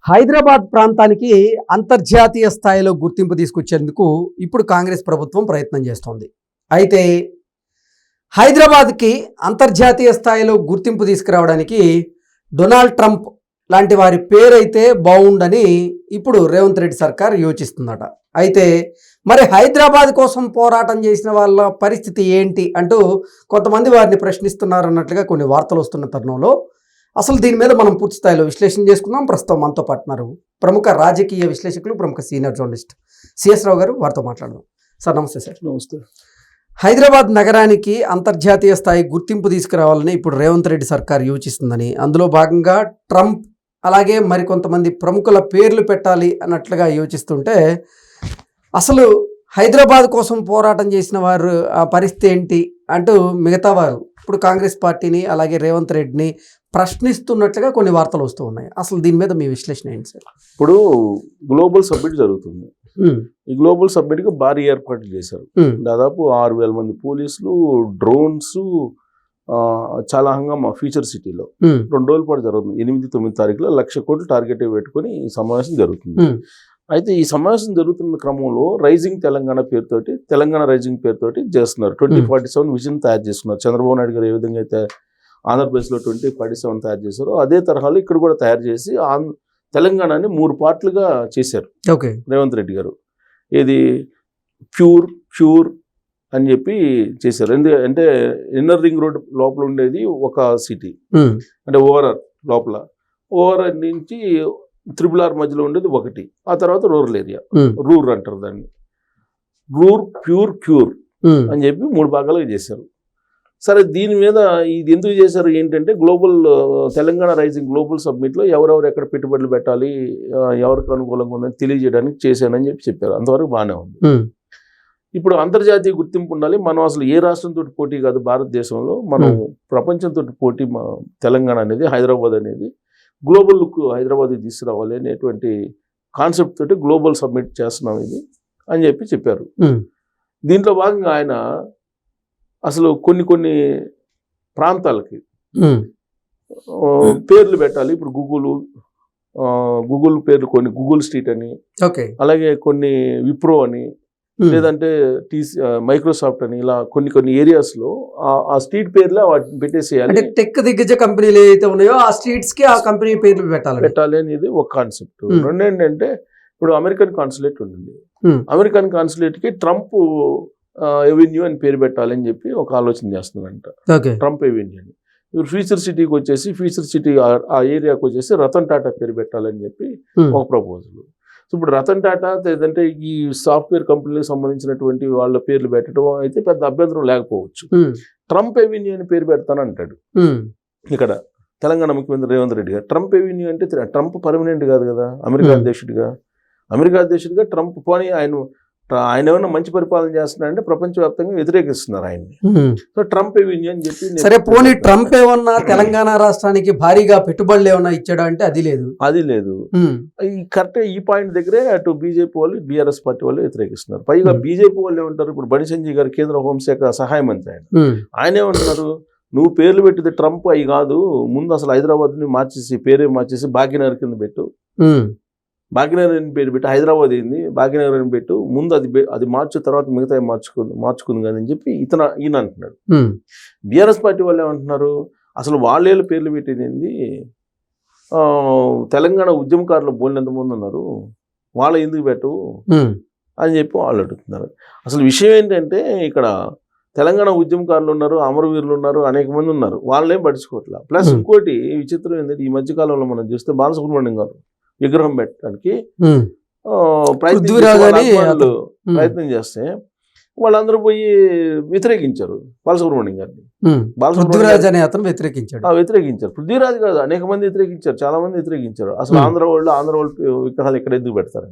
హైదరాబాద్ ప్రాంతానికి అంతర్జాతీయ స్థాయిలో గుర్తింపు తీసుకొచ్చేందుకు ఇప్పుడు కాంగ్రెస్ ప్రభుత్వం ప్రయత్నం చేస్తోంది. అయితే హైదరాబాద్కి అంతర్జాతీయ స్థాయిలో గుర్తింపు తీసుకురావడానికి డొనాల్డ్ ట్రంప్ లాంటి వారి పేరైతే బాగుండని ఇప్పుడు రేవంత్ రెడ్డి సర్కార్ యోచిస్తుందట. అయితే మరి హైదరాబాద్ కోసం పోరాటం చేసిన వాళ్ళ పరిస్థితి ఏంటి అంటూ కొంతమంది వారిని ప్రశ్నిస్తున్నారు అన్నట్లుగా కొన్ని వార్తలు వస్తున్న తరుణంలో అసలు దీని మీద మనం పూర్తి స్థాయిలో విశ్లేషణ చేసుకుందాం. ప్రస్తుతం మనతో పాటున్నారు ప్రముఖ రాజకీయ విశ్లేషకులు, ప్రముఖ సీనియర్ జర్నలిస్ట్ సిఎస్ రావు గారు. వారితో మాట్లాడదాం. సార్ నమస్తే. సార్ నమస్తే. హైదరాబాద్ నగరానికి అంతర్జాతీయ స్థాయి గుర్తింపు తీసుకురావాలని ఇప్పుడు రేవంత్ రెడ్డి సర్కార్ యోచిస్తుందని, అందులో భాగంగా ట్రంప్ అలాగే మరికొంతమంది ప్రముఖుల పేర్లు పెట్టాలి అన్నట్లుగా యోచిస్తుంటే అసలు హైదరాబాద్ కోసం పోరాటం చేసిన వారు ఆ పరిస్థితి ఏంటి అంటూ మిగతా వారు ఇప్పుడు కాంగ్రెస్ పార్టీని అలాగే రేవంత్ రెడ్డిని ప్రశ్నిస్తున్నట్లుగా కొన్ని వార్తలు వస్తూ ఉన్నాయి. అసలు దీని మీద మీ విశ్లేషణ ఏంటి సార్? ఇప్పుడు గ్లోబల్ సబ్మిట్ జరుగుతుంది. ఈ గ్లోబల్ సబ్మిట్కి భారీ ఏర్పాట్లు చేశారు. దాదాపు 6,000 మంది పోలీసులు, డ్రోన్స్, చాలా హంగామా ఫ్యూచర్ సిటీలో 2 రోజుల పాటు జరుగుతుంది. 8-9 తారీఖులో 1,00,000 కోట్లు టార్గెట్ పెట్టుకుని ఈ సమావేశం జరుగుతుంది. అయితే ఈ సమావేశం జరుగుతున్న క్రమంలో రైజింగ్ తెలంగాణ పేరుతోటి, తెలంగాణ రైజింగ్ పేరుతోటి చేస్తున్నారు. 2047 విజన్ తయారు చేస్తున్నారు. చంద్రబాబు నాయుడు గారు ఏ విధంగా అయితే ఆంధ్రప్రదేశ్లో 2047 తయారు చేశారో అదే తరహాలో ఇక్కడ కూడా తయారు చేసి తెలంగాణని 3 పార్ట్లుగా చేశారు రేవంత్ రెడ్డి గారు. ఇది ప్యూర్ అని చెప్పి చేశారు. అంటే ఇన్నర్ రింగ్ రోడ్ లోపల ఉండేది ఒక సిటీ, అంటే ఓవరాల్ లోపల, ఓవరాల్ నుంచి RRR మధ్యలో ఉండేది ఒకటి, ఆ తర్వాత రూరల్ ఏరియా, రూర్ అంటారు దాన్ని. ప్యూర్ అని చెప్పి 3 భాగాలుగా చేశారు. సరే, దీని మీద ఇది ఎందుకు చేశారు ఏంటంటే, గ్లోబల్ తెలంగాణ రైజింగ్ గ్లోబల్ సబ్మిట్లో ఎవరెవరు ఎక్కడ పెట్టుబడులు పెట్టాలి, ఎవరికి అనుకూలంగా ఉందని తెలియజేయడానికి చేశానని చెప్పారు. అంతవరకు బాగానే ఉంది. ఇప్పుడు అంతర్జాతీయ గుర్తింపు ఉండాలి. మనం అసలు ఏ రాష్ట్రంతో పోటీ కాదు భారతదేశంలో, మనం ప్రపంచంతో పోటీ. తెలంగాణ అనేది, హైదరాబాద్ అనేది గ్లోబల్ లుక్ హైదరాబాద్కి తీసుకురావాలి అనేటువంటి కాన్సెప్ట్ తోటి గ్లోబల్ సబ్మిట్ చేస్తున్నాం ఇది అని చెప్పారు. దీంట్లో భాగంగా ఆయన అసలు కొన్ని ప్రాంతాలకి పేర్లు పెట్టాలి. ఇప్పుడు గూగుల్ పేర్లు కొన్ని, గూగుల్ స్ట్రీట్ అని, అలాగే కొన్ని విప్రో అని, లేదంటే మైక్రోసాఫ్ట్ అని, ఇలా కొన్ని ఏరియాస్లో ఆ స్ట్రీట్ పేర్లు వాటిని పెట్టేసేయాలి. టెక్ దిగ్గజ కంపెనీలు ఏదైతే ఉన్నాయో ఆ స్ట్రీట్స్ కి ఆ కంపెనీ పేర్లు పెట్టాలి అనేది ఒక కాన్సెప్ట్. రెండేంటంటే, ఇప్పుడు అమెరికన్ కాన్సులేట్ ఉంటుంది. అమెరికన్ కాన్సులేట్ కి ట్రంప్ ఎవెన్యూ అని పేరు పెట్టాలని చెప్పి ఒక ఆలోచన చేస్తున్నారంట. ట్రంప్ ఎవెన్యూ అని. ఇప్పుడు ఫ్యూచర్ సిటీకి వచ్చేసి, ఫ్యూచర్ సిటీ ఆ ఏరియాకి వచ్చేసి రతన్ టాటా పేరు పెట్టాలని చెప్పి ఒక ప్రపోజల్. సో ఇప్పుడు రతన్ టాటా లేదంటే ఈ సాఫ్ట్వేర్ కంపెనీలకు సంబంధించినటువంటి వాళ్ళ పేర్లు పెట్టడం అయితే పెద్ద అభ్యంతరం లేకపోవచ్చు. ట్రంప్ ఎవెన్యూ అని పేరు పెడతానంటాడు ఇక్కడ తెలంగాణ ముఖ్యమంత్రి రేవంత్ రెడ్డి గారు. ట్రంప్ ఎవెన్యూ అంటే ట్రంప్ పర్మనెంట్ కాదు కదా, అమెరికా అధ్యక్షుడిగా ట్రంప్ పోనీ ఆయన ఏమన్నా మంచి పరిపాలన చేస్తున్నారంటే ప్రపంచవ్యాప్తంగా వ్యతిరేకిస్తున్నారు ఆయన్ని. సో ట్రంప్ ఎవెన్యూ అని చెప్పి, సరే పోనీ ట్రంప్ ఏమన్నా తెలంగాణ రాష్ట్రానికి భారీగా పెట్టుబడులు ఏమన్నా ఇచ్చాడా అంటే అది లేదు. కరెక్ట్ ఈ పాయింట్ దగ్గరే అటు బీజేపీ వాళ్ళు, బీఆర్ఎస్ పార్టీ వాళ్ళు వ్యతిరేకిస్తున్నారు. పైగా బీజేపీ వాళ్ళు ఏమంటారు, ఇప్పుడు బండి సంజయ్ గారు కేంద్ర హోంశాఖ సహాయ మంత్రి, ఆయన ఏమంటున్నారు, నువ్వు పేర్లు పెట్టింది ట్రంప్ అవి కాదు, ముందు అసలు హైదరాబాద్ని పేరే మార్చేసి భాగ్యనగర్ కింద పెట్టు, భాగ్యనగర్ అని పేరు పెట్టి, హైదరాబాద్ ఏంది భాగ్యనగర్ అని పెట్టు, ముందు అది మార్చు, తర్వాత మిగతా మార్చుకుంది కానీ అని చెప్పి ఈయన అంటున్నాడు. బీఆర్ఎస్ పార్టీ వాళ్ళు ఏమంటున్నారు, అసలు వాళ్ళేళ్ళ పేర్లు పెట్టేది ఏంది, తెలంగాణ ఉద్యమకారులు బోల్నంతమంది ఉన్నారు, వాళ్ళ ఎందుకు పెట్టు అని చెప్పి వాళ్ళు అడుగుతున్నారు. అసలు విషయం ఏంటంటే, ఇక్కడ తెలంగాణ ఉద్యమకారులు ఉన్నారు, అమరవీరులు ఉన్నారు, అనేక మంది ఉన్నారు, వాళ్ళేం పట్టించుకోవట్లేదు. ప్లస్ ఇంకోటి విచిత్రం ఏంటంటే, ఈ మధ్యకాలంలో మనం చూస్తే బాలసుబ్రహ్మణ్యం గారు విగ్రహం పెట్టడానికి ప్రయత్నం చేస్తే వాళ్ళందరూ పోయి వ్యతిరేకించారు బాలసుబ్రహ్మణ్యం గారిని. వ్యతిరేకించారు. పృథ్వీరాజ్ కాదు, అనేక మంది వ్యతిరేకించారు, చాలా మంది వ్యతిరేకించారు. అసలు ఆంధ్ర వాళ్ళు విగ్రహాలు ఎక్కడ ఎందుకు పెడతారు?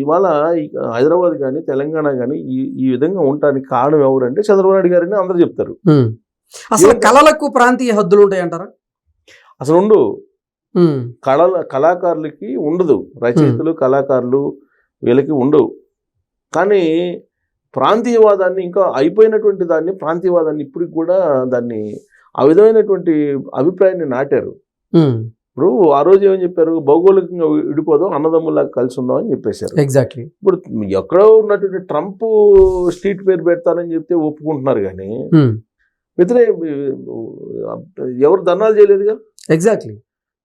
ఇవాళ హైదరాబాద్ కానీ తెలంగాణ కానీ ఈ విధంగా ఉండడానికి కారణం ఎవరంటే చంద్రబాబు నాయుడు గారని అందరూ చెప్తారు. అసలు కళలకు ప్రాంతీయ హద్దులు ఉంటాయంటారా? అసలు ఉండు. కళాకారులకి ఉండదు, రచయితలు కళాకారులు వీళ్ళకి ఉండవు. కానీ ప్రాంతీయవాదాన్ని, ఇంకా అయిపోయినటువంటి దాన్ని, ప్రాంతీయవాదాన్ని ఇప్పటికి కూడా దాన్ని ఆ విధమైనటువంటి అభిప్రాయాన్ని నాటారు. ఇప్పుడు ఆ రోజు ఏమని చెప్పారు, భౌగోళికంగా విడిపోదాం, అన్నదమ్ములాగా కలిసి ఉందాం అని చెప్పేశారు. ఎగ్జాక్ట్లీ. ఇప్పుడు ఎక్కడో ఉన్నటువంటి ట్రంప్ స్ట్రీట్ పేరు పెడతానని చెప్తే ఒప్పుకుంటున్నారు, కానీ ఎవరు ధర్నాలు చేయలేదుగా. ఎగ్జాక్ట్లీ.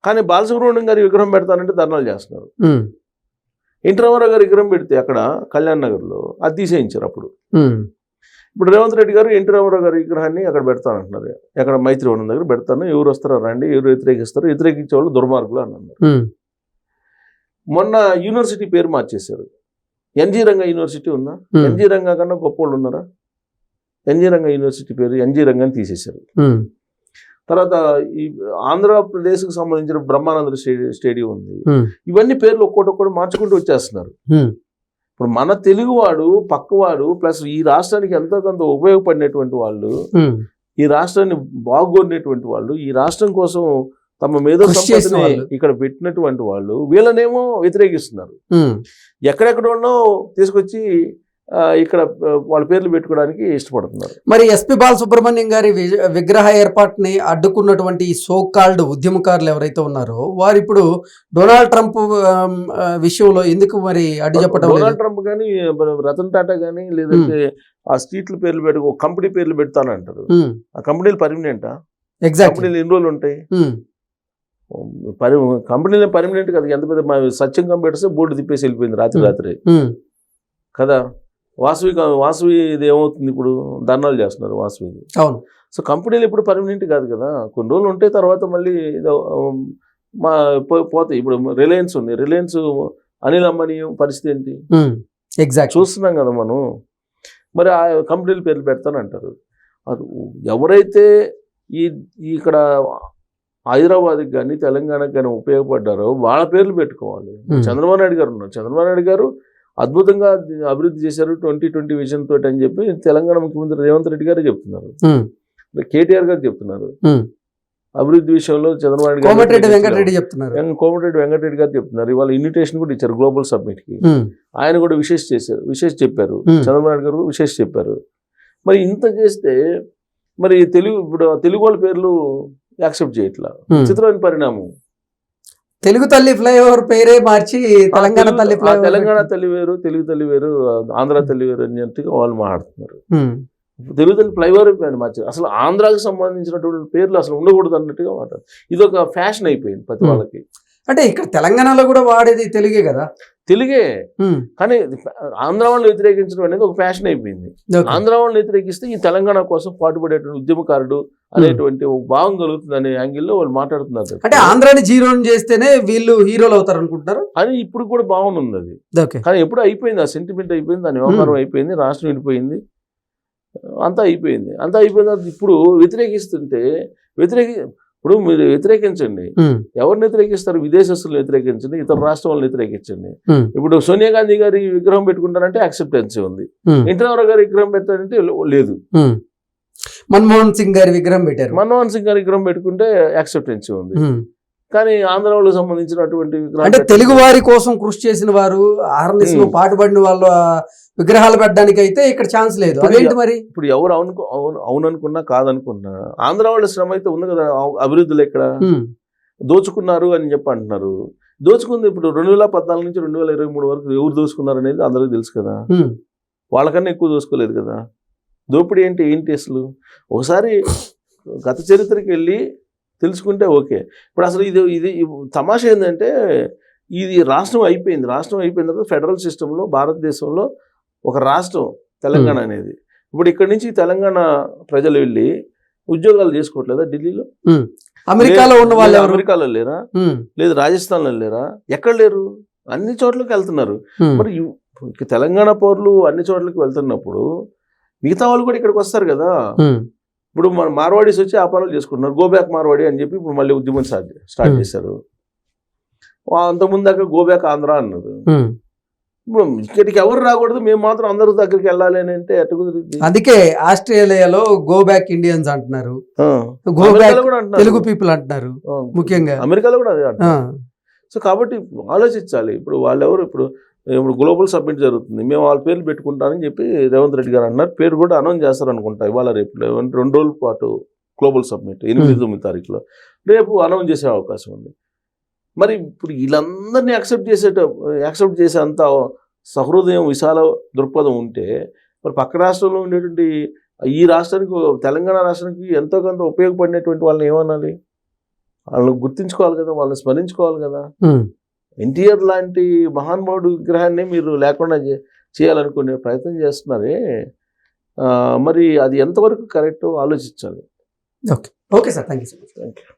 కానీ బాలసుబ్రహ్మణ్యం గారి విగ్రహం పెడతానంటే ధర్నాలు చేస్తున్నారు. ఎన్టీ రామారావు గారి విగ్రహం పెడితే అక్కడ కళ్యాణ్ నగర్లో అది తీసేయించారు. అప్పుడు ఇప్పుడు రేవంత్ రెడ్డి గారు ఎన్టీ రామారావు గారి విగ్రహాన్ని అక్కడ పెడతానంటున్నారు. ఎక్కడ మైత్రివనం దగ్గర పెడతాను, ఎవరు వస్తారో రండి, ఎవరు వ్యతిరేకిస్తారు, వ్యతిరేకించే వాళ్ళు దుర్మార్గులు అని అన్నారు. మొన్న యూనివర్సిటీ పేరు మార్చేశారు. ఎన్జీ రంగా యూనివర్సిటీ ఉందా? ఎన్జీ రంగా కన్నా గొప్ప వాళ్ళు ఉన్నారా? ఎన్జీ రంగా యూనివర్సిటీ పేరు ఎన్జీ రంగాని తీసేశారు. తర్వాత ఈ ఆంధ్రప్రదేశ్కి సంబంధించిన బ్రహ్మానంద స్టేడియం ఉంది. ఇవన్నీ పేర్లు ఒక్కొక్కటి మార్చుకుంటూ వచ్చేస్తున్నారు. ఇప్పుడు మన తెలుగువాడు పక్కవాడు ప్లస్ ఈ రాష్ట్రానికి ఎంతో కొంత ఉపయోగపడినటువంటి వాళ్ళు, ఈ రాష్ట్రాన్ని బాగోడినటువంటి వాళ్ళు, ఈ రాష్ట్రం కోసం తమ మేధో సంపత్తిని ఇక్కడ పెట్టినటువంటి వాళ్ళు వీళ్ళనేమో వ్యతిరేకిస్తున్నారు. ఎక్కడెక్కడ ఉన్నో తీసుకొచ్చి ఇక్కడ వాళ్ళ పేర్లు పెట్టుకోవడానికి ఇష్టపడుతున్నారు. మరి ఎస్పి బాలసుబ్రహ్మణ్యం గారి విగ్రహ ఏర్పాటుని అడ్డుకున్నటువంటి ఈ సో కాల్డ్ ఉద్యమకారులు ఎవరైతే ఉన్నారో వారు ఇప్పుడు డొనాల్డ్ ట్రంప్ విషయంలో ఎందుకు మరి అడ్డు చెప్పడం? డొనాల్డ్ ట్రంప్ కానీ రతన్ టాటా కానీ లేదంటే ఆ స్ట్రీట్ల పేర్లు పెట్టుకో కంపెనీ పేర్లు పెడతానంటారు. ఆ కంపెనీలు పర్మనెంటా? కంపెనీలు ఎన్ని రోజులు ఉంటాయి? కంపెనీలు పర్మనెంట్ కదా. ఎంత పెద్ద సత్యం కంప్యూటర్స్ బోర్డు తిప్పేసి వెళ్ళిపోయింది రాత్రి కదా. వాసవి ఇది ఏమవుతుంది, ఇప్పుడు ధర్నాలు చేస్తున్నారు వాసవిది. అవును. సో కంపెనీలు ఇప్పుడు పర్మనెంట్ కాదు కదా, కొన్ని రోజులు ఉంటే తర్వాత మళ్ళీ పోతాయి. ఇప్పుడు రిలయన్స్ ఉంది, రిలయన్స్ అనిల్ అంబానీ పరిస్థితి ఏంటి చూస్తున్నాం కదా మనం. మరి ఆ కంపెనీల పేర్లు పెడతానంటారు. ఎవరైతే ఇక్కడ హైదరాబాద్కి కానీ తెలంగాణకి కానీ ఉపయోగపడ్డారో వాళ్ళ పేర్లు పెట్టుకోవాలి. చంద్రబాబు నాయుడు గారు ఉన్నారు. చంద్రబాబు నాయుడు గారు అద్భుతంగా అభివృద్ధి చేశారు 2020 విజన్ తోటి అని చెప్పి తెలంగాణ ముఖ్యమంత్రి రేవంత్ రెడ్డి గారు చెప్తున్నారు. కేటీఆర్ గారు చెప్తున్నారు అభివృద్ధి విషయంలో. చంద్రబాబు నాయుడు కోమటిరెడ్డి వెంకటరెడ్డి చెప్తున్నారు. ఇవాళ ఇన్విటేషన్ కూడా ఇచ్చారు గ్లోబల్ సబ్మిట్ కి. ఆయన కూడా విశేష చెప్పారు. చంద్రబాబు నాయుడు గారు విశేష చెప్పారు. మరి ఇంత చేస్తే మరి తెలుగు వాళ్ళ పేర్లు యాక్సెప్ట్ చేయట్లా. చిత్రమైన పరిణామం. తెలుగు తల్లి ఫ్లైఓవర్ పేరే మార్చి తెలంగాణ తల్లి వేరు, తెలుగు తల్లి వేరు, ఆంధ్ర తల్లి వేరు అన్నట్టుగా వాళ్ళు మాట్లాడుతున్నారు. తెలుగు తల్లి ఫ్లైఓవర్ పేరు మార్చారు. అసలు ఆంధ్రాకి సంబంధించినటువంటి పేర్లు అసలు ఉండకూడదు అన్నట్టుగా మాట్లాడు. ఇది ఒక ఫ్యాషన్ అయిపోయింది ప్రతి వాళ్ళకి. అంటే ఇక్కడ తెలంగాణలో కూడా వాడేది తెలుగే కదా. తెలుగే, కానీ ఆంధ్ర వాళ్ళని వ్యతిరేకించడం అనేది ఒక ఫ్యాషన్ అయిపోయింది. ఆంధ్ర వాళ్ళని వ్యతిరేకిస్తే ఈ తెలంగాణ కోసం పాటుపడేటువంటి ఉద్యమకారుడు అనేటువంటి ఒక భావం కలుగుతుంది అనే యాంగిల్లో వాళ్ళు మాట్లాడుతున్నారు. అంటే ఆంధ్రాని జీరోని చేస్తేనే వీళ్ళు హీరోలు అవుతారు అనుకుంటున్నారు అని ఇప్పుడు కూడా బాగుంది అది. కానీ ఎప్పుడు అయిపోయింది, ఆ సెంటిమెంట్ అయిపోయింది, దాని వ్యవహారం అయిపోయింది, రాష్ట్రం విడిపోయింది, అంతా అయిపోయింది. ఇప్పుడు వ్యతిరేకిస్తుంటే ఇప్పుడు మీరు వ్యతిరేకించండి. ఎవరిని వ్యతిరేకిస్తారు? విదేశస్తులను వ్యతిరేకించండి, ఇతర రాష్ట్రాలను వ్యతిరేకించండి. ఇప్పుడు సోనియా గాంధీ గారి విగ్రహం పెట్టుకుంటారంటే యాక్సెప్టెన్సీ ఉంది. ఎన్టీ రామారావు గారి విగ్రహం పెట్టారంటే లేదు. మన్మోహన్ సింగ్ గారి విగ్రహం పెట్టారు. మన్మోహన్ సింగ్ గారి విగ్రహం పెట్టుకుంటే యాక్సెప్టెన్సీ ఉంది. కానీ ఆంధ్ర వాళ్ళకి సంబంధించినటువంటి అంటే తెలుగు వారి కోసం కృషి చేసిన వారు, ఆర్ఎస్ఎస్ లో పాటుపడిన వాళ్ళ విగ్రహాలు పెట్టడానికి అయితే ఇక్కడ ఛాన్స్ లేదు. అదేంటి మరి? ఇప్పుడు ఎవరు అవుననుకున్నా కాదనుకున్నా ఆంధ్ర వాళ్ళ శ్రమ అయితే ఉంది కదా. అభివృద్ధులు ఎక్కడ దోచుకున్నారు అని చెప్పి అంటున్నారు. దోచుకుంది ఇప్పుడు 2014 నుంచి 2023 వరకు ఎవరు దోచుకున్నారు అనేది అందరికీ తెలుసు కదా. వాళ్ళకన్నా ఎక్కువ దోచుకోలేదు కదా. దోపిడీ ఏంటి అసలు ఒకసారి గత చరిత్రకి వెళ్ళి తెలుసుకుంటే ఓకే. ఇప్పుడు అసలు ఇది తమాషా ఏంటంటే ఇది రాష్ట్రం అయిపోయిన తర్వాత ఫెడరల్ సిస్టంలో భారతదేశంలో ఒక రాష్ట్రం తెలంగాణ అనేది. ఇప్పుడు ఇక్కడి నుంచి తెలంగాణ ప్రజలు వెళ్ళి ఉద్యోగాలు చేసుకోవట్లేదా? ఢిల్లీలో, అమెరికాలో ఉన్న వాళ్ళు అమెరికాలో లేరా? లేదు రాజస్థాన్లో లేరా? ఎక్కడ లేరు? అన్ని చోట్లకి వెళ్తున్నారు. మరి తెలంగాణ పౌరులు అన్ని చోట్లకి వెళ్తున్నప్పుడు మిగతా వాళ్ళు కూడా ఇక్కడికి వస్తారు కదా. ఇప్పుడు మన మార్వాడీస్ వచ్చి వ్యాపారాలు చేసుకుంటున్నారు. గోబ్యాక్ మార్వాడి అని చెప్పి ఇప్పుడు మళ్ళీ ఉద్యమం స్టార్ట్ చేశారు. అంతకుముందు దాకా గోబ్యాక్ ఆంధ్ర అన్నారు. ఇప్పుడు ఇక్కడికి ఎవరు రాకూడదు, మేము మాత్రం అందరి దగ్గరికి వెళ్ళాలి అని అంటే ఎట్ట కుదిరింది? అందుకే ఆస్ట్రేలియాలో గో బ్యాక్ ఇండియన్స్ అంటున్నారు, గో బ్యాక్ తెలుగు పీపుల్ అంటున్నారు. ముఖ్యంగా అమెరికాలో కూడా అదే అంటారు. సో కాబట్టి ఆలోచించాలి. ఇప్పుడు వాళ్ళెవరు ఇప్పుడు గ్లోబల్ సబ్మిట్ జరుగుతుంది, మేము వాళ్ళ పేర్లు పెట్టుకుంటానని చెప్పి రేవంత్ రెడ్డి గారు అన్నారు. పేరు కూడా అనౌన్స్ చేస్తారు అనుకుంటా ఇవాళ రేపు 2 రోజుల పాటు గ్లోబల్ సబ్మిట్ 8-9 తారీఖులో రేపు అనౌన్స్ చేసే అవకాశం ఉంది. మరి ఇప్పుడు వీళ్ళందరినీ యాక్సెప్ట్ చేసే అంత సహృదయం విశాల దృక్పథం ఉంటే మరి పక్క రాష్ట్రంలో ఉండేటువంటి ఈ రాష్ట్రానికి, తెలంగాణ రాష్ట్రానికి ఎంతో కొంత ఉపయోగపడినటువంటి వాళ్ళని ఏమనాలి? వాళ్ళని గుర్తించుకోవాలి కదా, వాళ్ళని స్మరించుకోవాలి కదా. ఎన్టీఆర్ లాంటి మహానుభావుడు విగ్రహాన్ని మీరు లేకుండా చేయాలనుకునే ప్రయత్నం చేస్తున్నారే, మరి అది ఎంతవరకు కరెక్ట్ ఆలోచించాలి. Okay sir, thank you so much. Thank you.